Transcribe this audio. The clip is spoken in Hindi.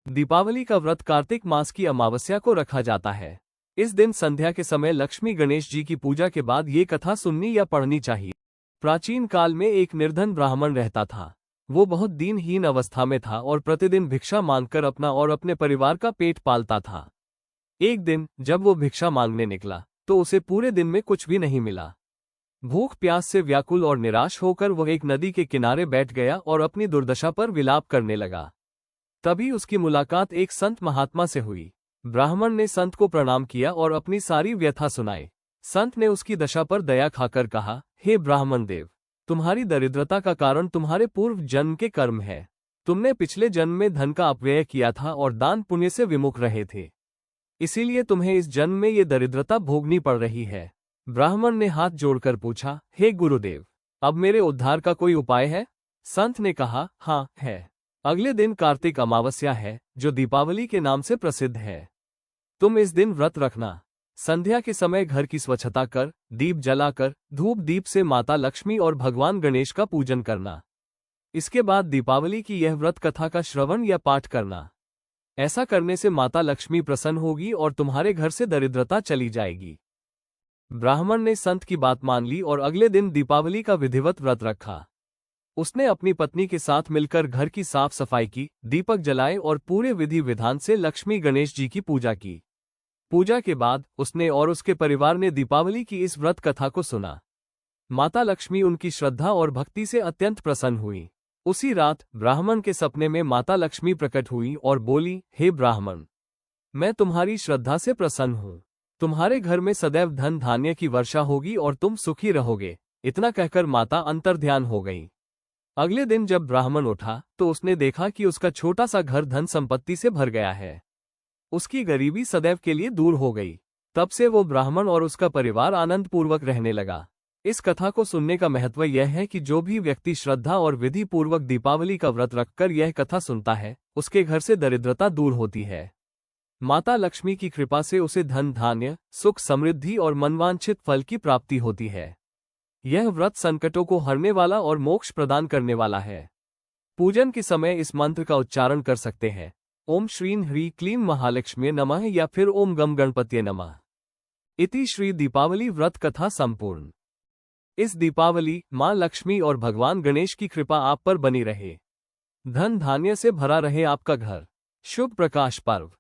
दीपावली का व्रत कार्तिक मास की अमावस्या को रखा जाता है। इस दिन संध्या के समय लक्ष्मी गणेश जी की पूजा के बाद ये कथा सुननी या पढ़नी चाहिए। प्राचीन काल में एक निर्धन ब्राह्मण रहता था। वो बहुत दीनहीन अवस्था में था और प्रतिदिन भिक्षा मांगकर अपना और अपने परिवार का पेट पालता था। एक दिन जब वो भिक्षा मांगने निकला तो उसे पूरे दिन में कुछ भी नहीं मिला। भूख प्यास से व्याकुल और निराश होकर वह एक नदी के किनारे बैठ गया और अपनी दुर्दशा पर विलाप करने लगा। तभी उसकी मुलाकात एक संत महात्मा से हुई। ब्राह्मण ने संत को प्रणाम किया और अपनी सारी व्यथा सुनाई। संत ने उसकी दशा पर दया खाकर कहा, हे ब्राह्मण देव, तुम्हारी दरिद्रता का कारण तुम्हारे पूर्व जन्म के कर्म है। तुमने पिछले जन्म में धन का अपव्यय किया था और दान पुण्य से विमुख रहे थे, इसीलिए तुम्हें इस जन्म में ये दरिद्रता भोगनी पड़ रही है। ब्राह्मण ने हाथ जोड़कर पूछा, हे गुरुदेव, अब मेरे उद्धार का कोई उपाय है? संत ने कहा, हाँ है। अगले दिन कार्तिक अमावस्या है, जो दीपावली के नाम से प्रसिद्ध है। तुम इस दिन व्रत रखना। संध्या के समय घर की स्वच्छता कर, दीप जलाकर धूप दीप से माता लक्ष्मी और भगवान गणेश का पूजन करना। इसके बाद दीपावली की यह व्रत कथा का श्रवण या पाठ करना। ऐसा करने से माता लक्ष्मी प्रसन्न होगी और तुम्हारे घर से दरिद्रता चली जाएगी। ब्राह्मण ने संत की बात मान ली और अगले दिन दीपावली का विधिवत व्रत रखा। उसने अपनी पत्नी के साथ मिलकर घर की साफ सफाई की, दीपक जलाए और पूरे विधि विधान से लक्ष्मी गणेश जी की पूजा की। पूजा के बाद उसने और उसके परिवार ने दीपावली की इस व्रत कथा को सुना। माता लक्ष्मी उनकी श्रद्धा और भक्ति से अत्यंत प्रसन्न हुई। उसी रात ब्राह्मण के सपने में माता लक्ष्मी प्रकट हुई और बोली, हे ब्राह्मण, मैं तुम्हारी श्रद्धा से प्रसन्न हूँ। तुम्हारे घर में सदैव धन धान्य की वर्षा होगी और तुम सुखी रहोगे। इतना कहकर माता अंतर्ध्यान हो गई। अगले दिन जब ब्राह्मण उठा तो उसने देखा कि उसका छोटा सा घर धन संपत्ति से भर गया है। उसकी गरीबी सदैव के लिए दूर हो गई। तब से वो ब्राह्मण और उसका परिवार आनंद पूर्वक रहने लगा। इस कथा को सुनने का महत्व यह है कि जो भी व्यक्ति श्रद्धा और विधि पूर्वक दीपावली का व्रत रखकर यह कथा सुनता है, उसके घर से दरिद्रता दूर होती है। माता लक्ष्मी की कृपा से उसे धन धान्य, सुख समृद्धि और मनवांछित फल की प्राप्ति होती है। यह व्रत संकटों को हरने वाला और मोक्ष प्रदान करने वाला है। पूजन के समय इस मंत्र का उच्चारण कर सकते हैं, ओम श्रीं ह्रीं क्लीं महालक्ष्म्ये नमः या फिर ओम गम गणपतये नमः। इति श्री दीपावली व्रत कथा संपूर्ण। इस दीपावली मां लक्ष्मी और भगवान गणेश की कृपा आप पर बनी रहे। धन धान्य से भरा रहे आपका घर। शुभ प्रकाश पर्व।